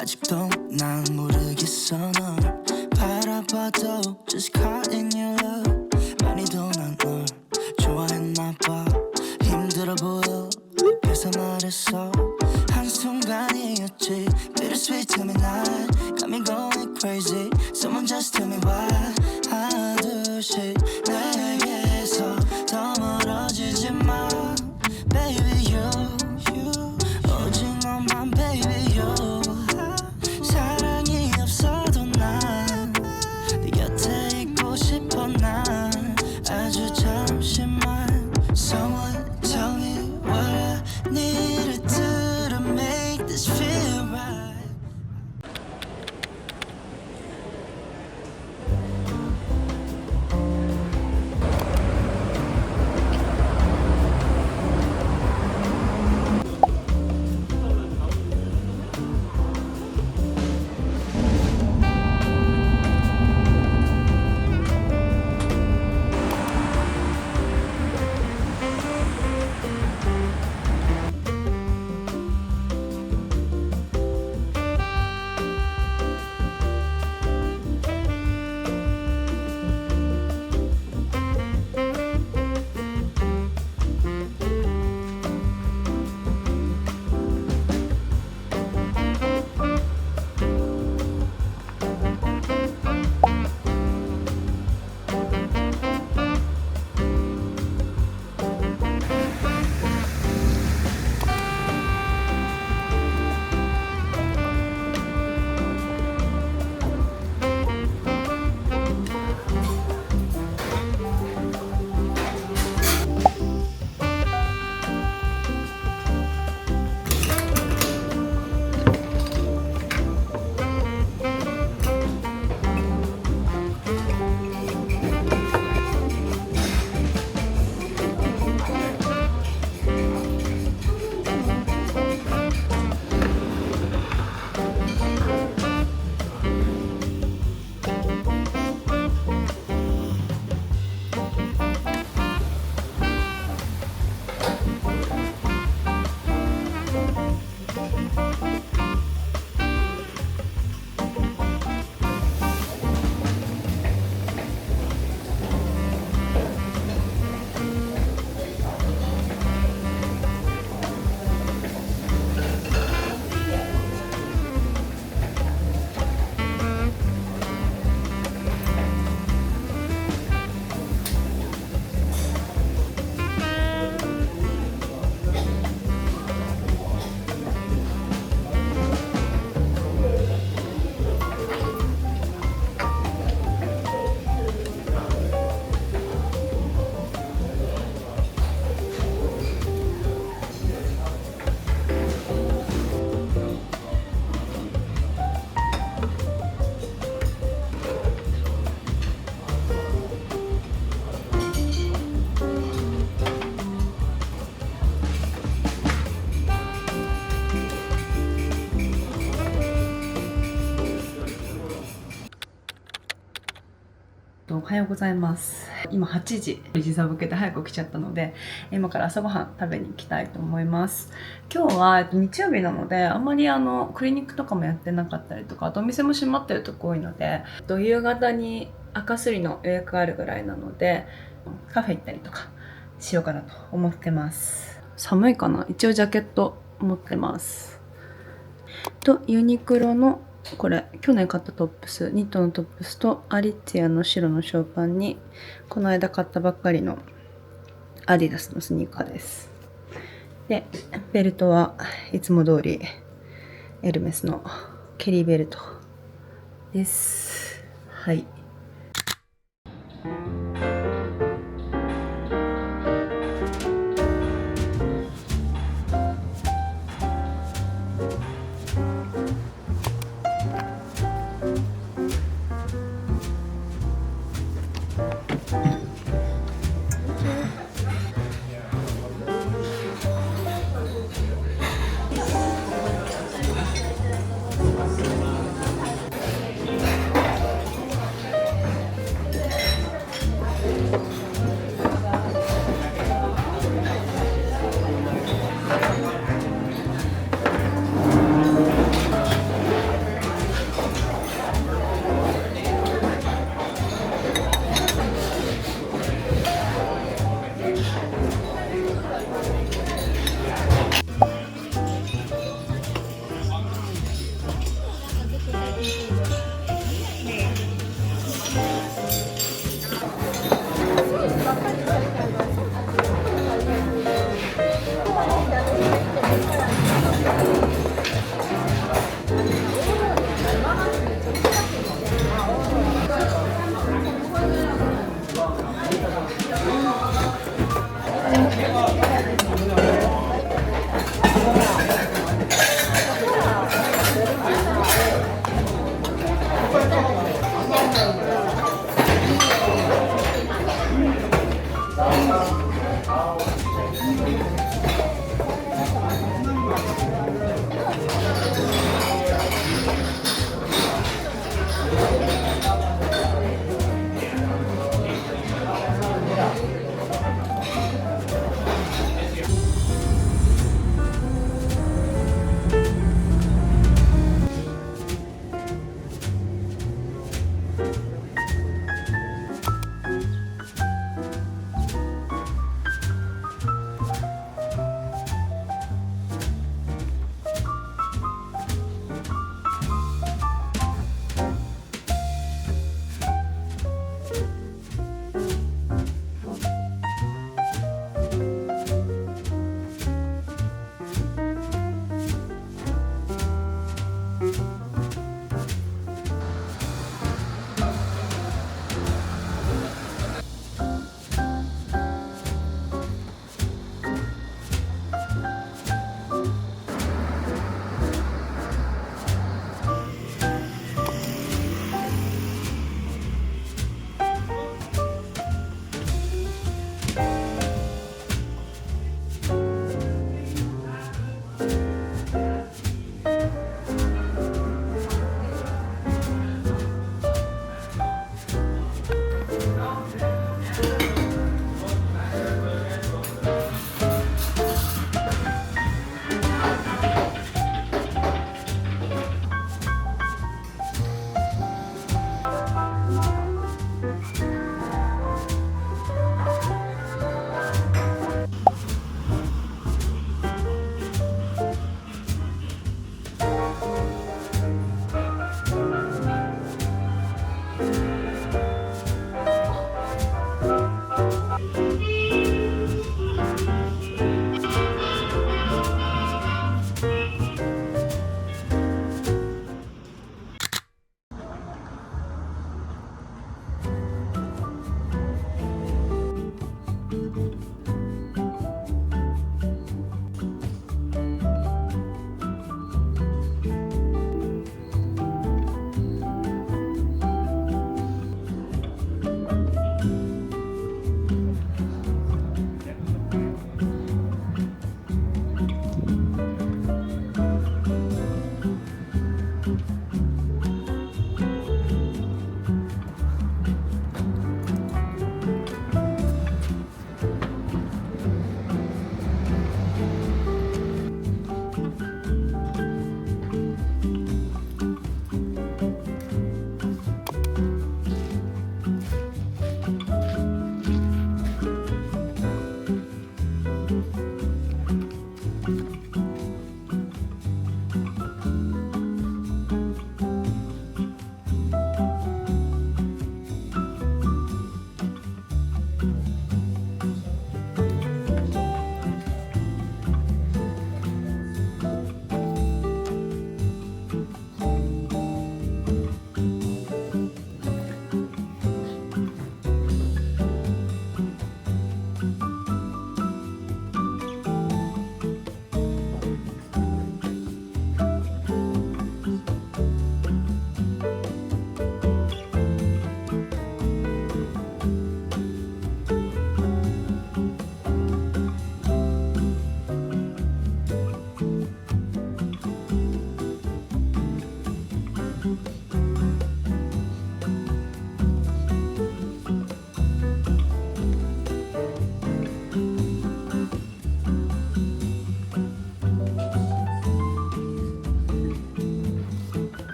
아직도 난 모르겠어 널 바라봐도 just caught in your love 많이도 난 널 좋아했나봐 힘들어 보여 그래서 말했어 한순간이었지 bittersweet tell me not got me going crazy someone just tell me why 하나 둘씩 내게서 더 멀어지지 마 baby you 오직 너만 baby you 사랑이 없어도 난 네 곁에 있고 싶어 난 아주 잠시만 Someone tell me what I need to do to make this feel rightおはようございます。今8時、時差ボケで早く起きちゃったので、今から朝ごはん食べに行きたいと思います。今日は日曜日なので、あんまりクリニックとかもやってなかったりとか、あとお店も閉まってるとこ多いので、夕方に赤すりの予約あるぐらいなので、カフェ行ったりとかしようかなと思ってます。寒いかな？一応ジャケット持ってます。と、ユニクロのこれ去年買ったトップス、ニットのトップスとアリッツィアの白のショーパンにこの間買ったばっかりのアディダスのスニーカーです。でベルトはいつも通りエルメスのケリーベルトです。はい。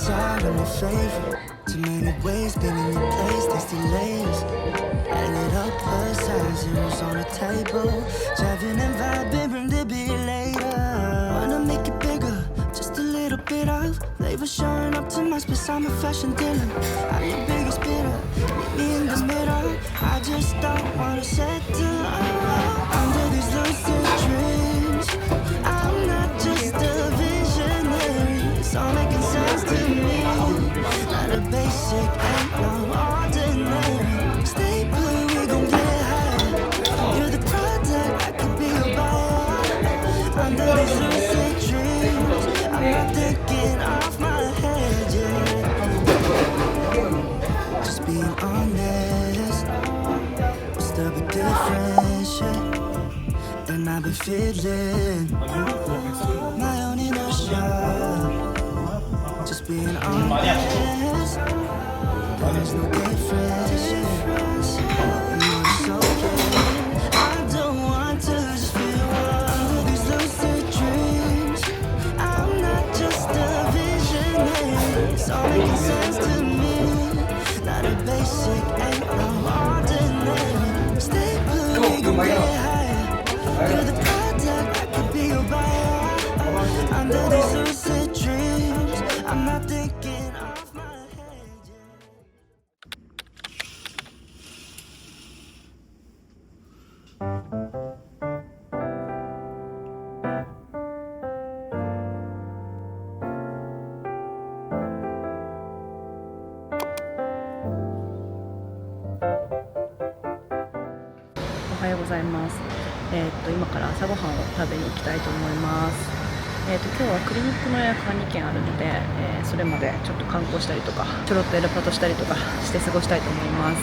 side, I'm your favorite. Too many ways, been in your place, there's delays. Add it up, plus size, zeros on the table. Driving and vibing, bring the beat later. Wanna make it bigger, just a little bit of flavor showing up to my space. I'm a fashion dealer, I'm your biggest bidder. Meet me in the middle, I just don't wanna settle under these lucid dreams. I'm not just a visionary, it's all making sense to me. Not a basic, ain't no ordinary. Stay blue, we gon' get high. You're the product, I could be your buyer. Under these lucid dreams, I'm not thinking off my head, yeah. Just being honest, what's the big difference, yeah? And I've been feeling my own inertia. Just being honest, there's no difference, yeah. And it's okay, I don't want to just feel under these lucid dreams. I'm not just a visionary, it's all making sense to me. Not a basic, ain't no ordinary. Stay blue, we gon' get higher. You're the product, I could be your buyer. Under these lucid dreams, I'm not thinking off my head, yeah.おはようございます。今から朝ごはんを食べに行きたいと思います。今日はクリニックの予約が2件あるので、それまでちょっと観光したりとか、ちょろっとエルパトしたりとかして過ごしたいと思います。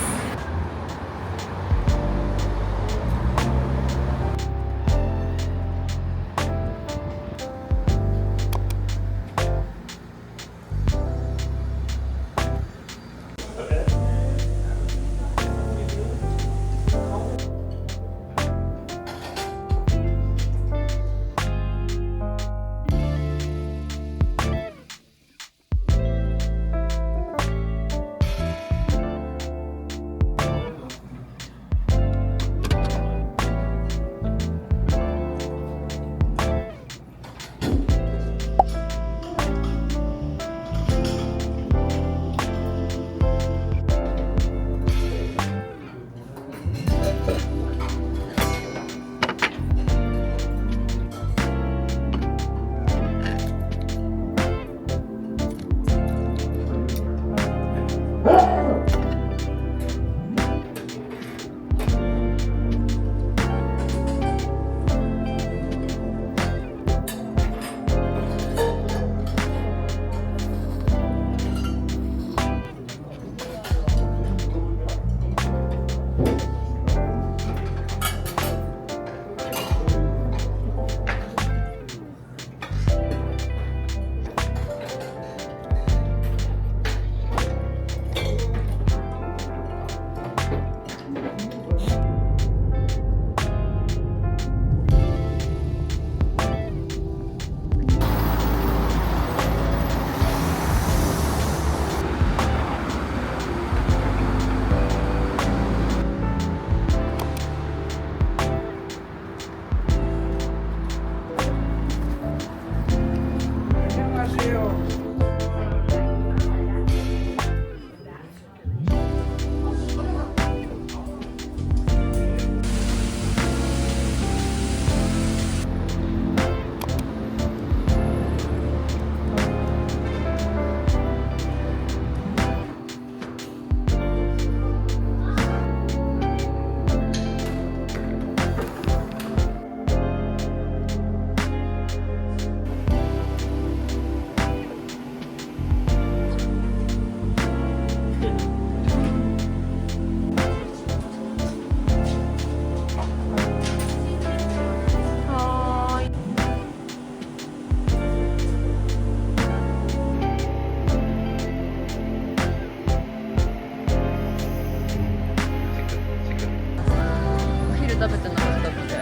食べてなかったので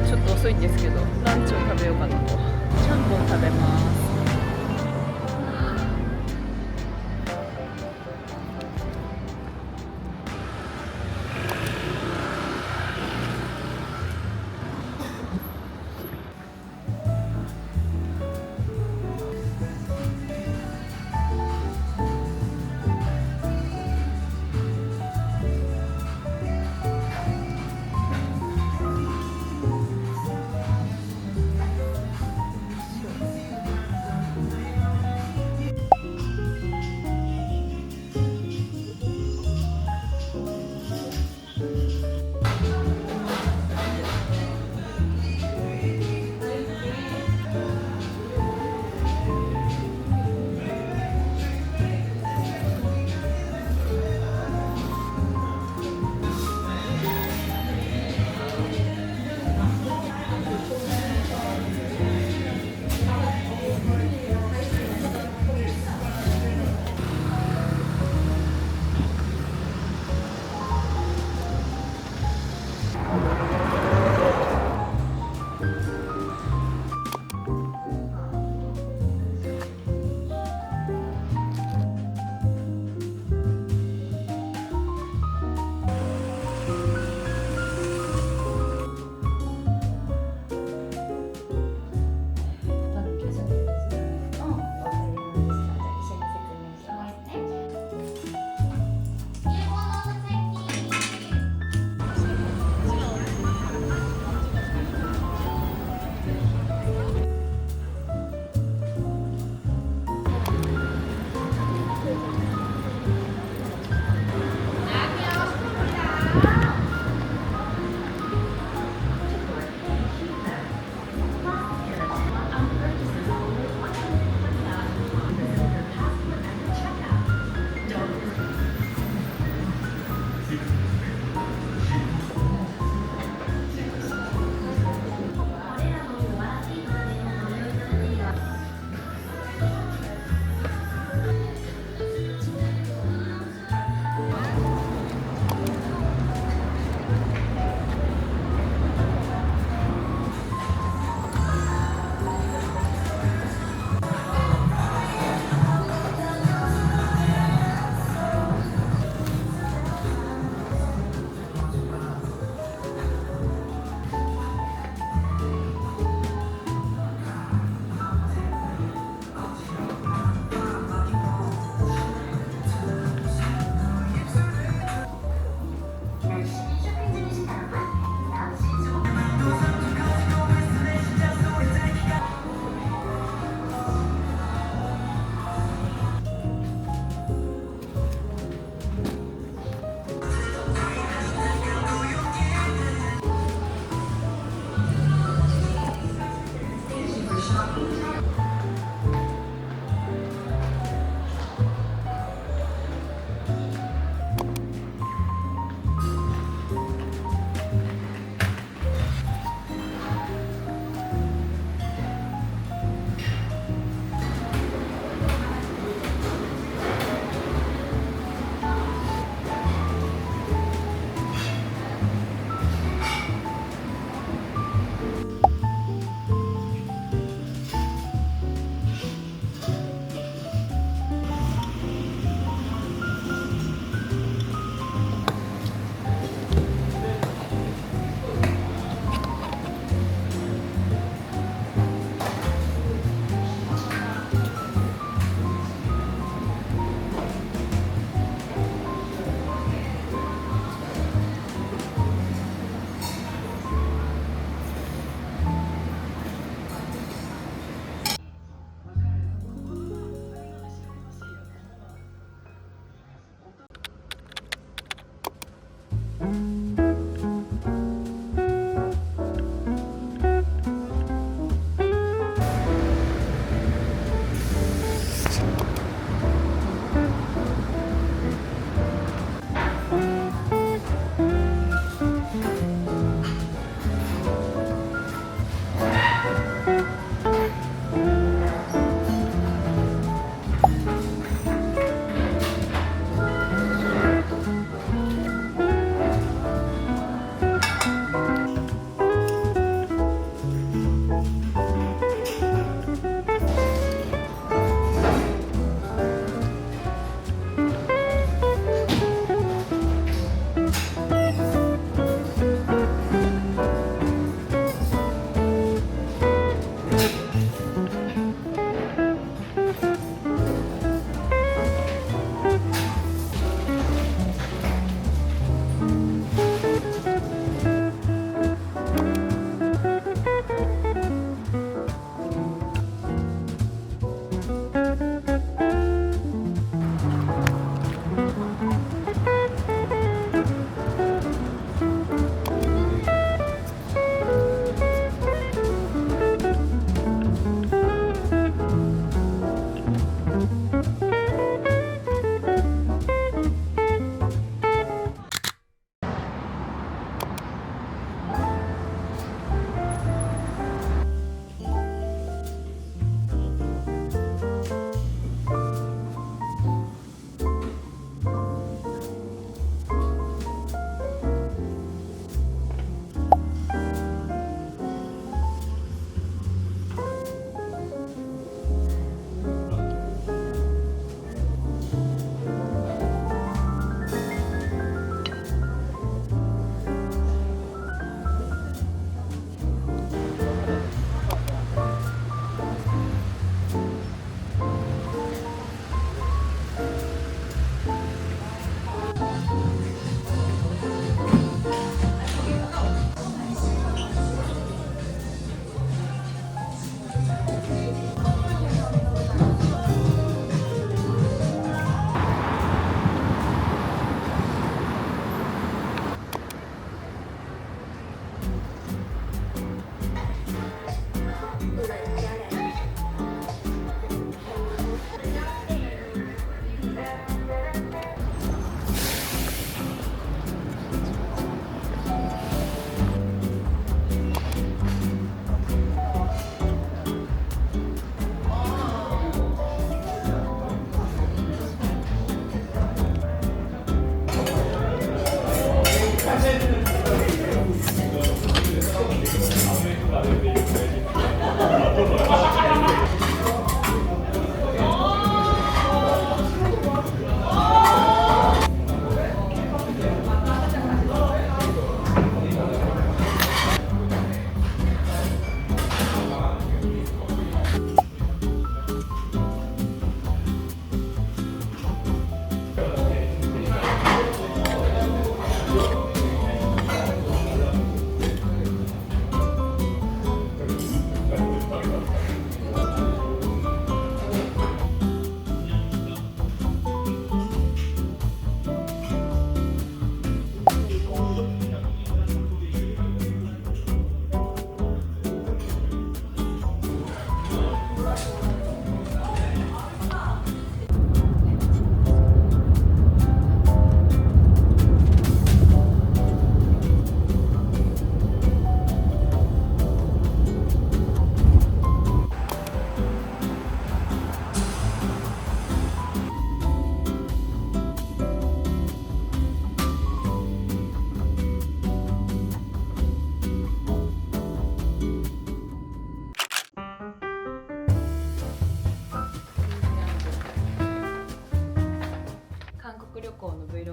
ちょっと遅いんですけど、ランチを食べようかなと。ちゃんぽん食べます。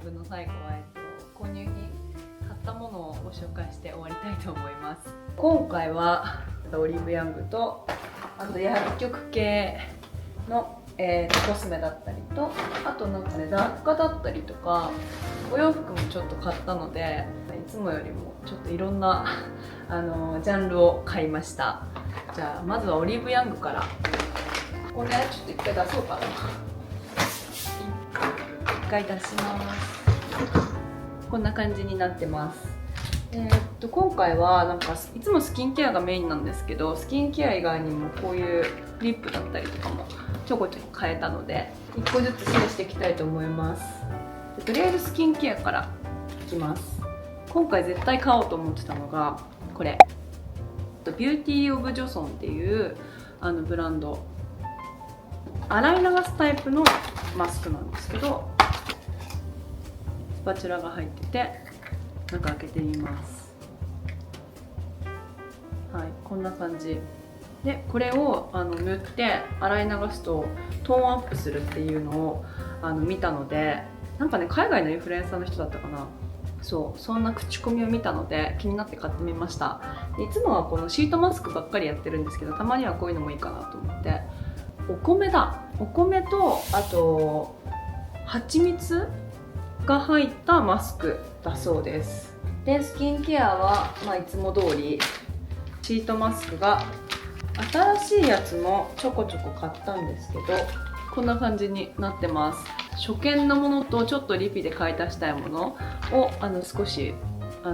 グの最後は、購入品買ったものをご紹介して終わりたいと思います。今回はオリーブヤングと、あと薬局系の、コスメだったりと、あとなんかね、雑貨だったりとかお洋服もちょっと買ったので、いつもよりもちょっといろんなジャンルを買いました。じゃあまずはオリーブヤングから。ここね、ちょっと一回出そうかな。一回出します。こんな感じになってます。今回はなんかいつもスキンケアがメインなんですけど、スキンケア以外にもこういうリップだったりとかもちょこちょこ変えたので、1個ずつシェアしていきたいと思います。とりあえずスキンケアからいきます。今回絶対買おうと思ってたのがこれ、ビューティーオブジョソンっていうブランド、洗い流すタイプのマスクなんですけど、スパチュラが入ってて、中開けてみます。はい、こんな感じで、これを塗って洗い流すとトーンアップするっていうのを見たので、なんかね、海外のインフルエンサーの人だったかな、そんな口コミを見たので気になって買ってみました。いつもはこのシートマスクばっかりやってるんですけど、たまにはこういうのもいいかなと思って、お米と、あと蜂蜜が入ったマスクだそうです。で、スキンケアは、いつも通りシートマスクが、新しいやつもちょこちょこ買ったんですけど、こんな感じになってます。初見のものとちょっとリピで買い足したいものを少し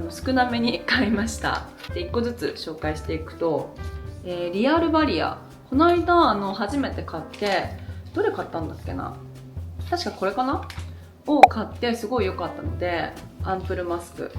少なめに買いました。で、1個ずつ紹介していくと、リアルバリア、この間初めて買って、どれ買ったんだっけな、確かこれかなを買ってすごい良かったので、アンプルマスク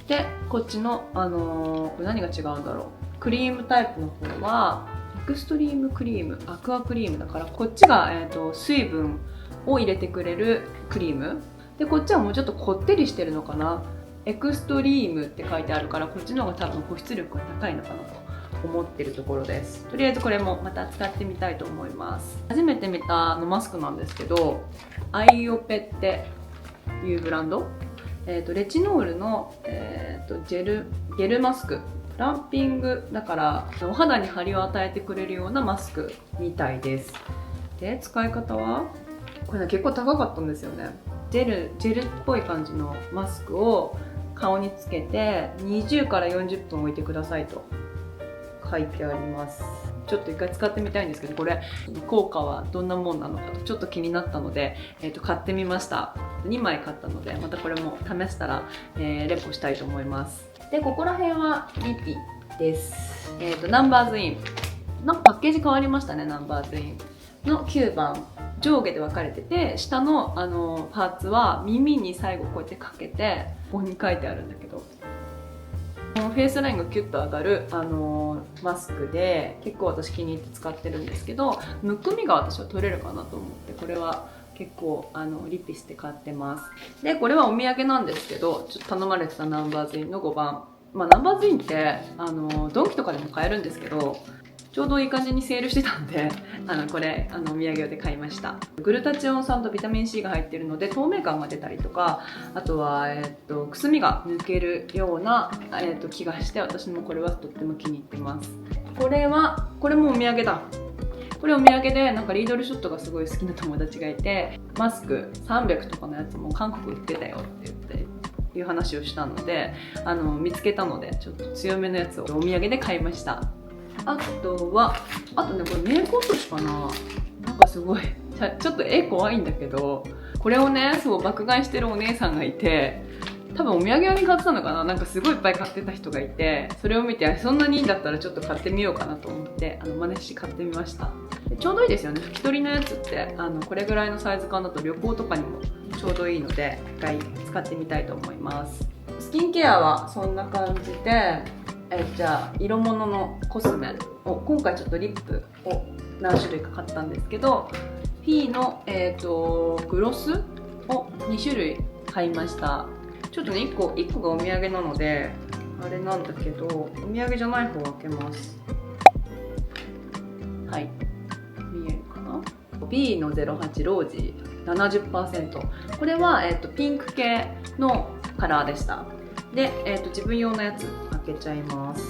で、こっちのこれ何が違うんだろう、クリームタイプの方はエクストリームクリーム、アクアクリームだから、こっちが、水分を入れてくれるクリームで、こっちはもうちょっとこってりしてるのかな、エクストリームって書いてあるから、こっちの方が多分保湿力が高いのかなと思ってるところです。とりあえずこれもまた使ってみたいと思います。初めて見たマスクなんですけど、アイオペっていうブランド、レチノールの、ゲルマスク、ランピングだからお肌に張りを与えてくれるようなマスクみたいです。で、使い方はこれ、ね、結構高かったんですよね。ジェルっぽい感じのマスクを顔につけて20から40分置いてくださいと書いてあります。ちょっと一回使ってみたいんですけど、これ効果はどんなもんなのかとちょっと気になったので、買ってみました。2枚買ったので、またこれも試したら、レポしたいと思います。で、ここら辺はリピです。ナンバーズインなんかパッケージ変わりましたね。ナンバーズインの9番、上下で分かれてて、下のパーツは耳に最後こうやってかけて、ここに書いてあるんだけど、フェイスラインがキュッと上がる、マスクで、結構私気に入って使ってるんですけど、むくみが私は取れるかなと思って、これは結構リピして買ってます。で、これはお土産なんですけど、ちょっと頼まれてたナンバーズインの5番、ナンバーズインってドンキとかでも買えるんですけど、ちょうどいい感じにセールしてたんで、これお土産用で買いました。グルタチオン酸とビタミン C が入ってるので、透明感が出たりとか、あとはくすみが抜けるような気がして、私もこれはとっても気に入ってます。これもお土産だ。これお土産で、なんかリードルショットがすごい好きな友達がいて、マスク300とかのやつも韓国売ってたよって言っていう話をしたので、見つけたので、ちょっと強めのやつをお土産で買いました。あとね、これメイク落としかな、なんかすごいちょっと絵怖いんだけど、これをね、そう爆買いしてるお姉さんがいて、多分お土産用に買ってたのかな、なんかすごいいっぱい買ってた人がいて、それを見て、そんなにいいんだったらちょっと買ってみようかなと思って真似して買ってみました。で、ちょうどいいですよね。拭き取りのやつってこれぐらいのサイズ感だと旅行とかにもちょうどいいので、一回使ってみたいと思います。スキンケアはそんな感じで、じゃあ色物のコスメを、今回ちょっとリップを何種類か買ったんですけど、P の、グロスを2種類買いました。ちょっとね、1個がお土産なのであれなんだけど、お土産じゃない方を開けます。はい、見えるかな。 B の08ロージー70%。これは、ピンク系のカラーでした。で、自分用のやつ開けちゃいます。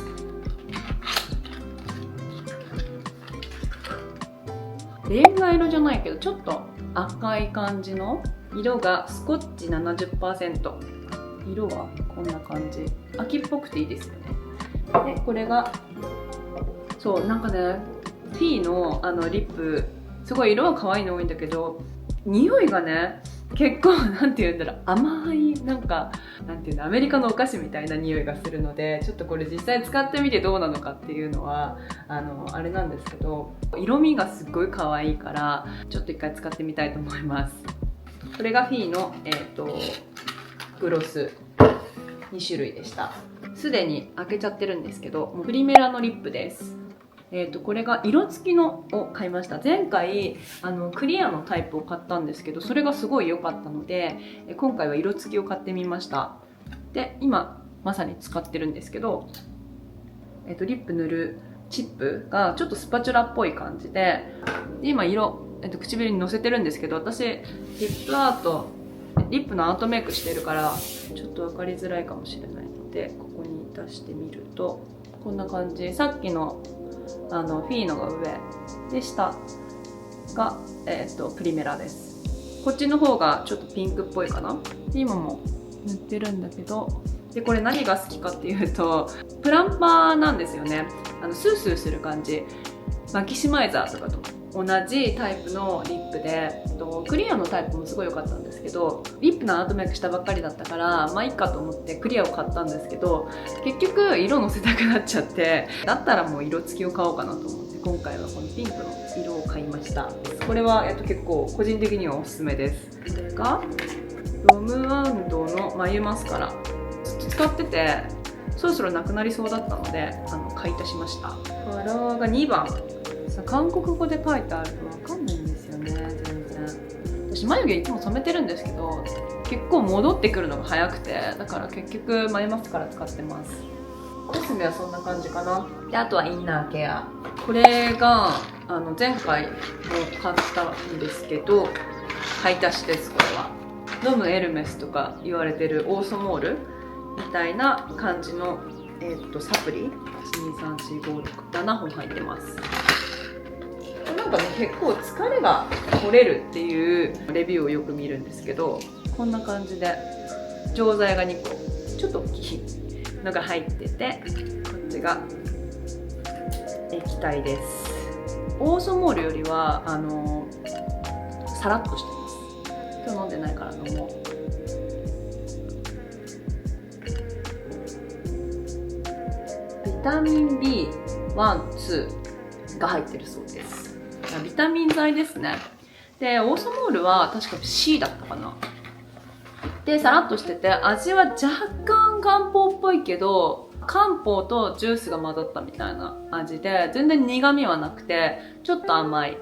レンガ色じゃないけどちょっと赤い感じの色がスコッチ 70%。 色はこんな感じ、秋っぽくていいですよね。でこれがそうなんかね、フィーのリップすごい色は可愛いの多いんだけど、匂いがね結構なんて言うんだろう、甘いなんかなんていうの、アメリカのお菓子みたいな匂いがするので、ちょっとこれ実際使ってみてどうなのかっていうのはあれなんですけど、色味がすっごい可愛いからちょっと一回使ってみたいと思います。これがフィーのグロス2種類でした。すでに開けちゃってるんですけど、プリメラのリップです。これが色付きのを買いました。前回クリアのタイプを買ったんですけど、それがすごい良かったので今回は色付きを買ってみました。で今まさに使ってるんですけど、リップ塗るチップがちょっとスパチュラっぽい感じで、今色、唇にのせてるんですけど、私リップアート、リップのアートメイクしてるからちょっと分かりづらいかもしれないので、ここに出してみるとこんな感じ。さっきのフィーのが上で、下が、プリメラです。こっちの方がちょっとピンクっぽいかな。今も塗ってるんだけど、でこれ何が好きかっていうとプランパーなんですよね。スースーする感じ。マキシマイザーとかと同じタイプのリップで、クリアのタイプもすごい良かったんですけど、リップのアートメイクしたばっかりだったからまあいいかと思ってクリアを買ったんですけど、結局色のせたくなっちゃって、だったらもう色付きを買おうかなと思って今回はこのピンクの色を買いました。これは結構個人的にはおすすめです。これがロムアンドの眉マスカラ、ずっと使っててそろそろなくなりそうだったので買い足しました。カラーが2番。韓国語で書いてあると分かんないんですよね、全然。私眉毛いつも染めてるんですけど結構戻ってくるのが早くて、だから結局眉マスカラ使ってます。コスメはそんな感じかな。であとはインナーケア。これが前回も買ったんですけど買い足しです。これはノムエルメスとか言われてるオーソモールみたいな感じの、サプリ 1,2,3,4,5,6,7 本入ってます。なんかね、結構疲れが取れるっていうレビューをよく見るんですけど、こんな感じで錠剤が2個ちょっと大きいのが入ってて、こっちが液体です。オーソモールよりはさらっとしてます。今日飲んでないから飲もう。ビタミン B1、2が入ってるそうです。ビタミン剤ですね。でオーソモールは確か C だったかな。でさらっとしてて味は若干漢方っぽいけど、漢方とジュースが混ざったみたいな味で全然苦味はなくてちょっと甘い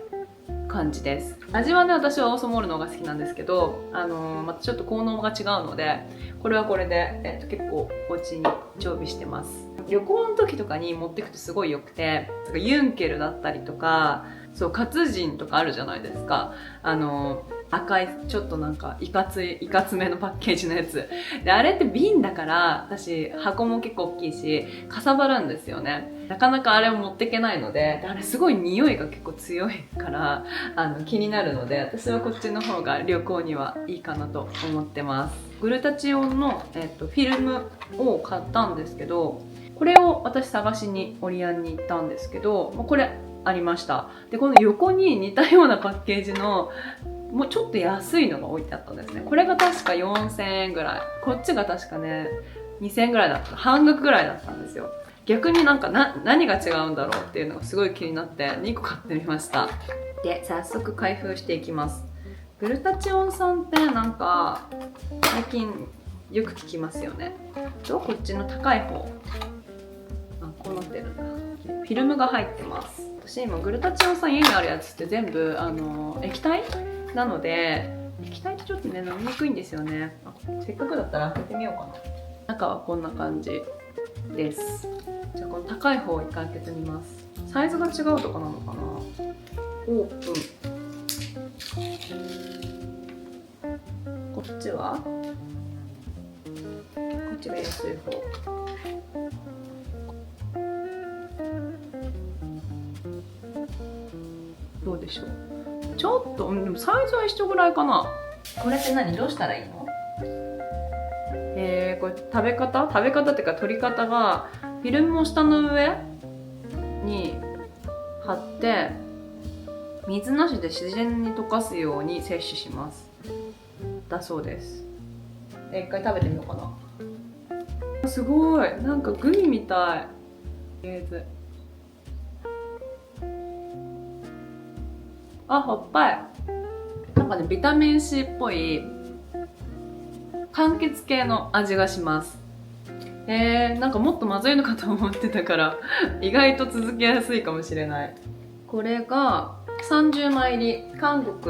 感じです。味はね、私はオーソモールの方が好きなんですけどまたちょっと効能が違うのでこれはこれで、結構お家に常備してます。旅行の時とかに持ってくとすごい良くて、ユンケルだったりとか、そう活人とかあるじゃないですか。赤いちょっとなんかいかつめのパッケージのやつで、あれって瓶だから私箱も結構大きいしかさばるんですよね。なかなかあれを持っていけないので、あれすごい匂いが結構強いから気になるので、私はこっちの方が旅行にはいいかなと思ってます。グルタチオンの、フィルムを買ったんですけど、これを私探しにオリアンに行ったんですけど、これありました。でこの横に似たようなパッケージのもうちょっと安いのが置いてあったんですね。これが確か4000円ぐらい、こっちが確かね2000円ぐらいだった、半額ぐらいだったんですよ。逆になんか何が違うんだろうっていうのがすごい気になって2個買ってみました。で早速開封していきます。グルタチオンさんってなんか最近よく聞きますよね。こっちの高い方、こうなってるんだ。フィルムが入ってます。私今グルタチオンさん家にあるやつって全部液体なので、液体ってちょっとね飲みにくいんですよね。せっかくだったら開けてみようかな。中はこんな感じです。じゃあこの高い方を一回開けてみます。サイズが違うとかなのかな。オープン。っちはこっちが安い方。どうでしょう。ちょっとでもサイズは一緒ぐらいかな。これって何、どうしたらいいの？これ食べ方っていうか取り方が、フィルムを舌の上に貼って水なしで自然に溶かすように摂取しますだそうです。一回食べてみようかな。すごい、なんかグミみたい。あ、ほっぱい。なんかね、ビタミン C っぽい柑橘系の味がします。なんかもっとまずいのかと思ってたから意外と続けやすいかもしれない。これが30枚入り、韓国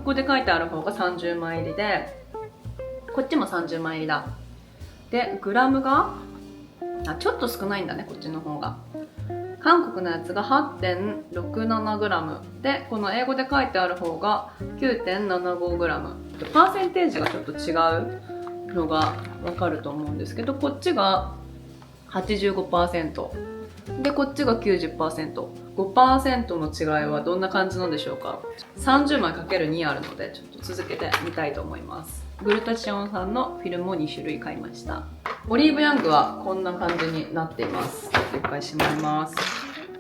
語で書いてある方が30枚入りで、こっちも30枚入りだ。でグラムがちょっと少ないんだね、こっちの方が。韓国のやつが 8.67g で、この英語で書いてある方が 9.75g。 パーセンテージがちょっと違うのがわかると思うんですけど、こっちが 85% でこっちが 90%。5% の違いはどんな感じなんでしょうか。30枚 ×2 あるのでちょっと続けてみたいと思います。グルタチオン酸のフィルムを2種類買いました。オリーブヤングはこんな感じになっています。一回しまいます。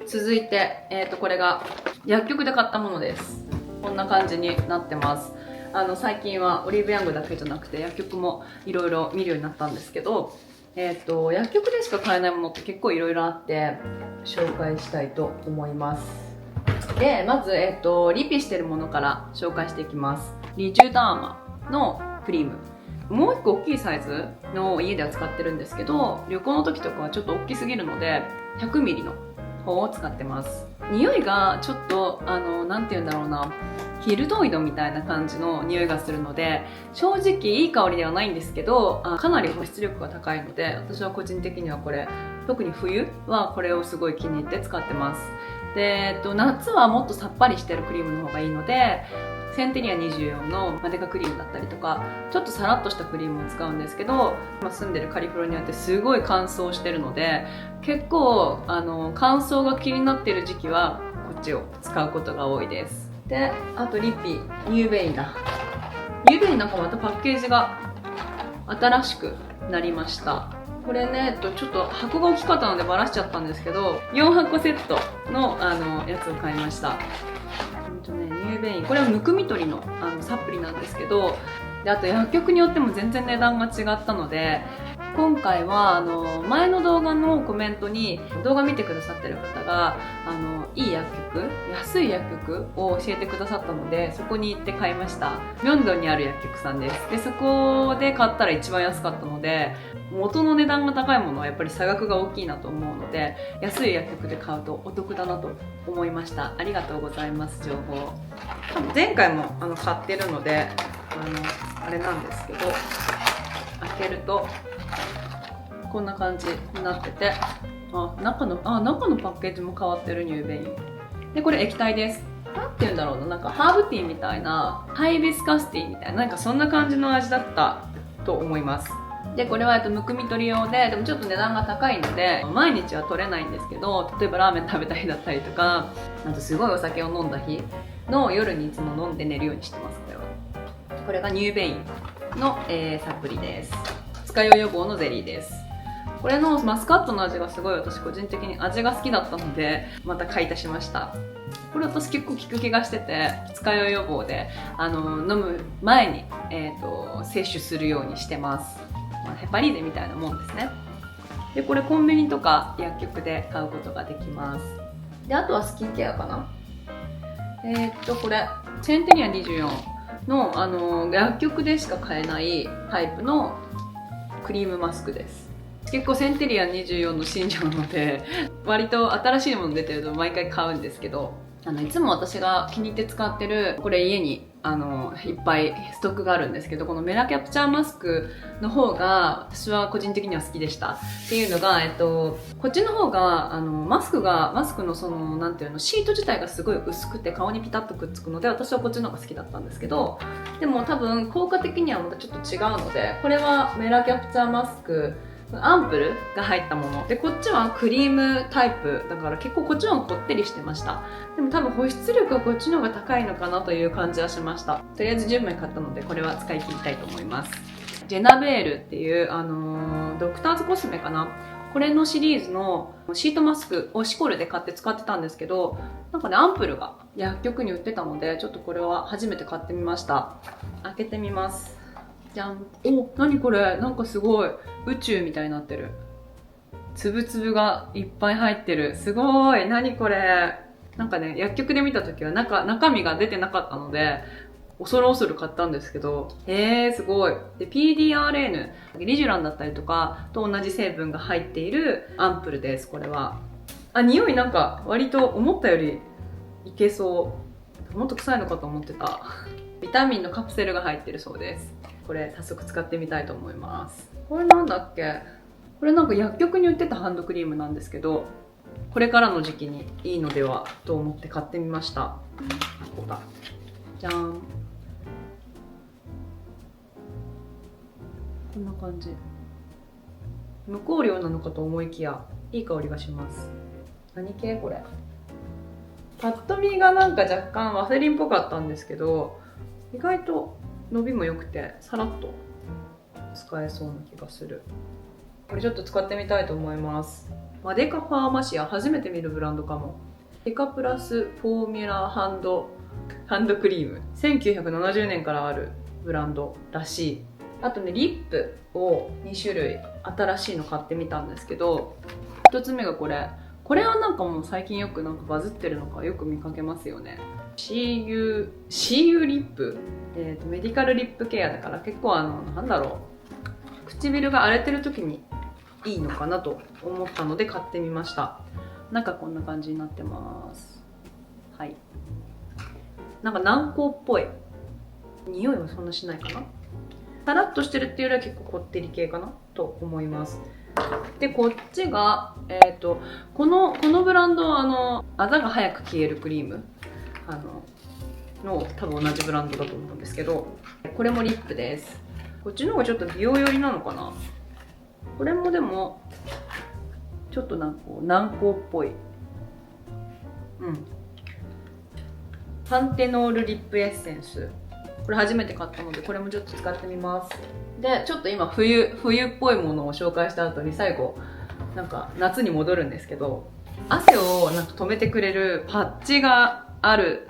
続いて、これが薬局で買ったものです。こんな感じになってます。最近はオリーブヤングだけじゃなくて薬局もいろいろ見るようになったんですけど、薬局でしか買えないものって結構いろいろあって紹介したいと思います。でまず、リピしてるものから紹介していきます。リジュダーマのクリーム、もう一個大きいサイズの家では使ってるんですけど、旅行の時とかはちょっと大きすぎるので 100ml の方を使ってます。匂いがちょっとなんて言うんだろうな、ヒルドイドみたいな感じの匂いがするので、正直いい香りではないんですけど、かなり保湿力が高いので、私は個人的にはこれ、特に冬はこれをすごい気に入って使ってます。で、夏はもっとさっぱりしてるクリームの方がいいので、センテリア24のマデカクリームだったりとか、ちょっとさらっとしたクリームを使うんですけど、今住んでるカリフォルニアってすごい乾燥してるので、結構乾燥が気になっている時期はこっちを使うことが多いです。で、あとリッピー、ニューベイだ。ニューベイなんかまたパッケージが新しくなりました。これね、ちょっと箱が大きかったのでバラしちゃったんですけど、4箱セットのやつを買いました。ニューベイン、これはむくみ取りのサプリなんですけど、であと薬局によっても全然値段が違ったので、今回は前の動画のコメントに動画見てくださってる方がいい薬局、安い薬局を教えてくださったので、そこに行って買いました。ミョンドンにある薬局さんです。でそこで買ったら一番安かったので、元の値段が高いものはやっぱり差額が大きいなと思うので、安い薬局で買うとお得だなと思いました。ありがとうございます。情報前回も買ってるのであれなんですけど、開けるとこんな感じになってて、中のパッケージも変わってる。ニューベインで、これ液体です。なんて言うんだろうな、なんかハーブティーみたいな、ハイビスカスティーみたいな、なんかそんな感じの味だったと思います。でこれはむくみ取り用で、でもちょっと値段が高いので毎日は取れないんですけど、例えばラーメン食べた日だったりとか、あとすごいお酒を飲んだ日の夜にいつも飲んで寝るようにしてます。これがニューベインの、サプリです。二日酔い予防のゼリーです。これのマスカットの味がすごい私個人的に味が好きだったので、また買い足しました。これ私結構効く気がしてて、二日酔い予防で飲む前に、摂取するようにしてます。ヘパリーゼみたいなもんですね。でこれコンビニとか薬局で買うことができます。であとはスキンケアかな。これセンテリア24の薬局でしか買えないタイプのクリームマスクです。結構センテリア24の信者なので、割と新しいもの出てると毎回買うんですけど、いつも私が気に入って使ってる、これ家にいっぱいストックがあるんですけど、このメラキャプチャーマスクの方が私は個人的には好きでした。っていうのが、こっちの方がマスクのそのなんていうの、シート自体がすごい薄くて顔にピタッとくっつくので、私はこっちの方が好きだったんですけど、でも多分効果的にはまたちょっと違うので、これはメラキャプチャーマスクアンプルが入ったもので、こっちはクリームタイプだから結構こっちの方がこってりしてました。でも多分保湿力はこっちの方が高いのかなという感じはしました。とりあえず10枚買ったので、これは使い切りたいと思います。ジェナベールっていう、ドクターズコスメかな、これのシリーズのシートマスクをシコルで買って使ってたんですけど、なんかね、アンプルが薬局に売ってたので、ちょっとこれは初めて買ってみました。開けてみます。じゃん。お、何これ、なんかすごい宇宙みたいになってる。つぶつぶがいっぱい入ってる。すごい。何これ。なんかね、薬局で見た時は中身が出てなかったので、恐る恐る買ったんですけど、すごい。で、PDRN、リジュランだったりとかと同じ成分が入っているアンプルです、これは。あ、匂いなんか割と思ったよりいけそう。もっと臭いのかと思ってた。ビタミンのカプセルが入ってるそうです。これ早速使ってみたいと思います。これなんだっけ？これなんか薬局に売ってたハンドクリームなんですけど、これからの時期にいいのではと思って買ってみました。ここだ。じゃーん。こんな感じ。無香料なのかと思いきや、いい香りがします。何系これ？パッと見がなんか若干ワセリンっぽかったんですけど、意外と伸びも良くてさらっと使えそうな気がする。これちょっと使ってみたいと思います。マデカファーマシア、初めて見るブランドかも。デカプラスフォーミュラハンドクリーム、1970年からあるブランドらしい。あとね、リップを2種類新しいの買ってみたんですけど、1つ目がこれはなんかもう最近よくなんかバズってるのかよく見かけますよね。CU リップ、メディカルリップケアだから結構なんだろう、唇が荒れてる時にいいのかなと思ったので買ってみました。なんかこんな感じになってます。はい。なんか軟膏っぽい。匂いはそんなしないかな。さらっとしてるっていうよりは結構こってり系かなと思います。で、こっちが、このブランドはあざが早く消えるクリームの多分同じブランドだと思うんですけど、これもリップです。こっちの方がちょっと美容寄りなのかな。これもでもちょっとなんか軟膏っぽい。パンテノールリップエッセンス、これ初めて買ったのでこれもちょっと使ってみます。で、ちょっと今冬っぽいものを紹介した後に最後なんか夏に戻るんですけど、汗をなんか止めてくれるパッチがある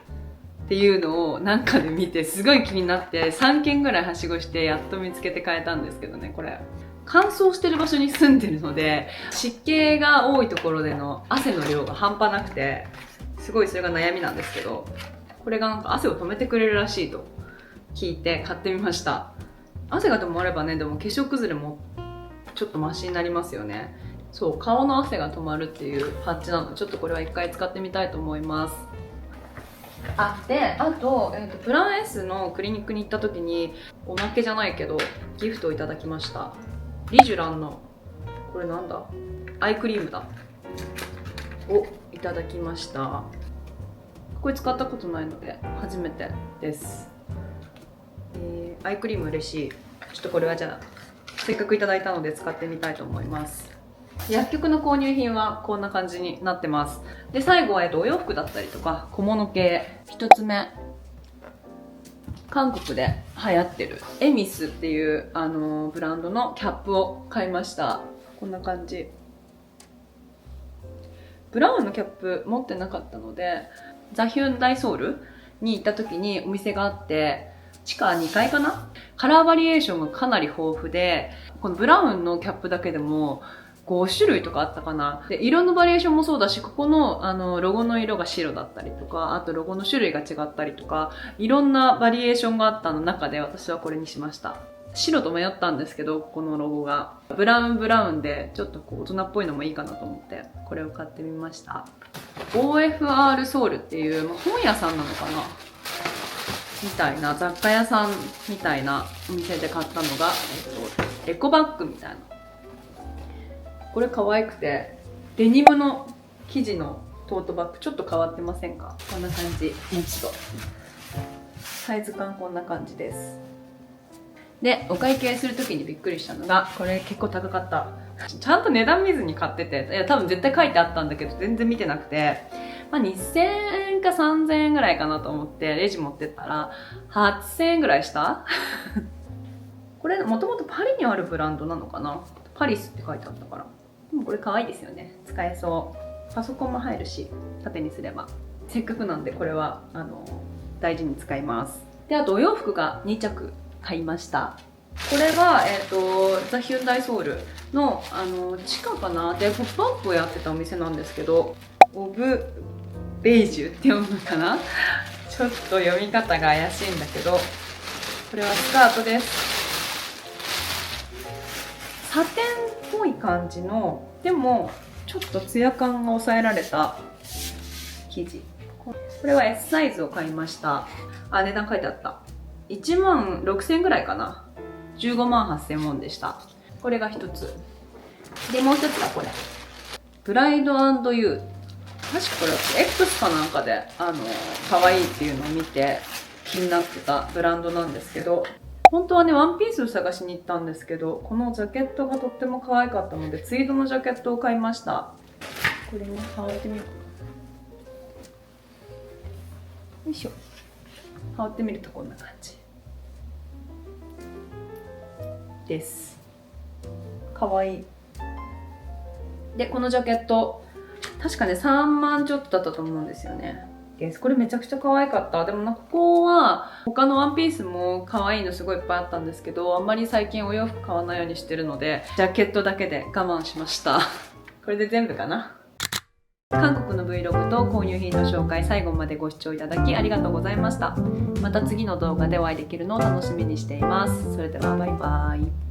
っていうのをなんかで見てすごい気になって3軒ぐらいはしごしてやっと見つけて買えたんですけどね。これ乾燥してる場所に住んでるので、湿気が多いところでの汗の量が半端なくて、すごいそれが悩みなんですけど、これがなんか汗を止めてくれるらしいと聞いて買ってみました。汗が止まればね、でも化粧崩れもちょっとマシになりますよね。そう、顔の汗が止まるっていうパッチなので、ちょっとこれは一回使ってみたいと思います。あと、プラン S のクリニックに行った時におまけじゃないけどギフトをいただきました。リジュランのこれなんだ、アイクリームだをいただきました。これ使ったことないので初めてです。アイクリーム嬉しい。ちょっとこれはじゃあせっかくいただいたので使ってみたいと思います。薬局の購入品はこんな感じになってます。で、最後はお洋服だったりとか小物系。1つ目、韓国で流行ってるエミスっていうブランドのキャップを買いました。こんな感じ。ブラウンのキャップ持ってなかったので、ザヒュンダイソールに行った時にお店があって、地下2階かな。カラーバリエーションがかなり豊富で、このブラウンのキャップだけでも5種類とかあったかな。で、色のバリエーションもそうだし、ここのロゴの色が白だったりとか、あとロゴの種類が違ったりとか、いろんなバリエーションがあったの中で私はこれにしました。白と迷ったんですけど、ここのロゴがブラウンでちょっと大人っぽいのもいいかなと思ってこれを買ってみました。 OFR ソウルっていう、本屋さんなのかなみたいな雑貨屋さんみたいなお店で買ったのが、エコバッグみたいな。これ可愛くて、デニムの生地のトートバッグ、ちょっと変わってませんか？こんな感じ。持つとサイズ感こんな感じです。で、お会計する時にびっくりしたのが、これ結構高かった。ちゃんと値段見ずに買ってて、いや多分絶対書いてあったんだけど全然見てなくて、まあ、2000円か3000円ぐらいかなと思ってレジ持ってったら8000円ぐらいしたこれもともとパリにあるブランドなのかな。パリスって書いてあったから。でもこれ可愛いですよね。使えそう。パソコンも入るし、縦にすれば。せっかくなんでこれは大事に使います。で、あとお洋服が2着買いました。これが、ザ・ヒュンダイソウルの、地下かなでポップアップをやってたお店なんですけど、オブ・ベージュって読むのかなちょっと読み方が怪しいんだけど、これはスカートです。サテンっぽい感じの、でもちょっとツヤ感が抑えられた生地。これは S サイズを買いました。あ、値段書いてあった。1万6000円ぐらいかな。15万8000ウォンでした。これが一つ。で、もう一つがこれ。ブライド&ユー。確かこれ X かなんかで、可愛いっていうのを見て気になってたブランドなんですけど、本当はね、ワンピースを探しに行ったんですけど、このジャケットがとっても可愛かったので、ツイードのジャケットを買いました。これね、羽織ってみようかな。よいしょ。羽織ってみるとこんな感じ。です。かわいい。で、このジャケット、確かね、3万ちょっとだったと思うんですよね。です。これめちゃくちゃ可愛かった。でもここは、他のワンピースも可愛いのすごいいっぱいあったんですけど、あんまり最近お洋服買わないようにしてるので、ジャケットだけで我慢しました。これで全部かな。韓国の Vlog と購入品の紹介、最後までご視聴いただきありがとうございました。また次の動画でお会いできるのを楽しみにしています。それではバイバイ。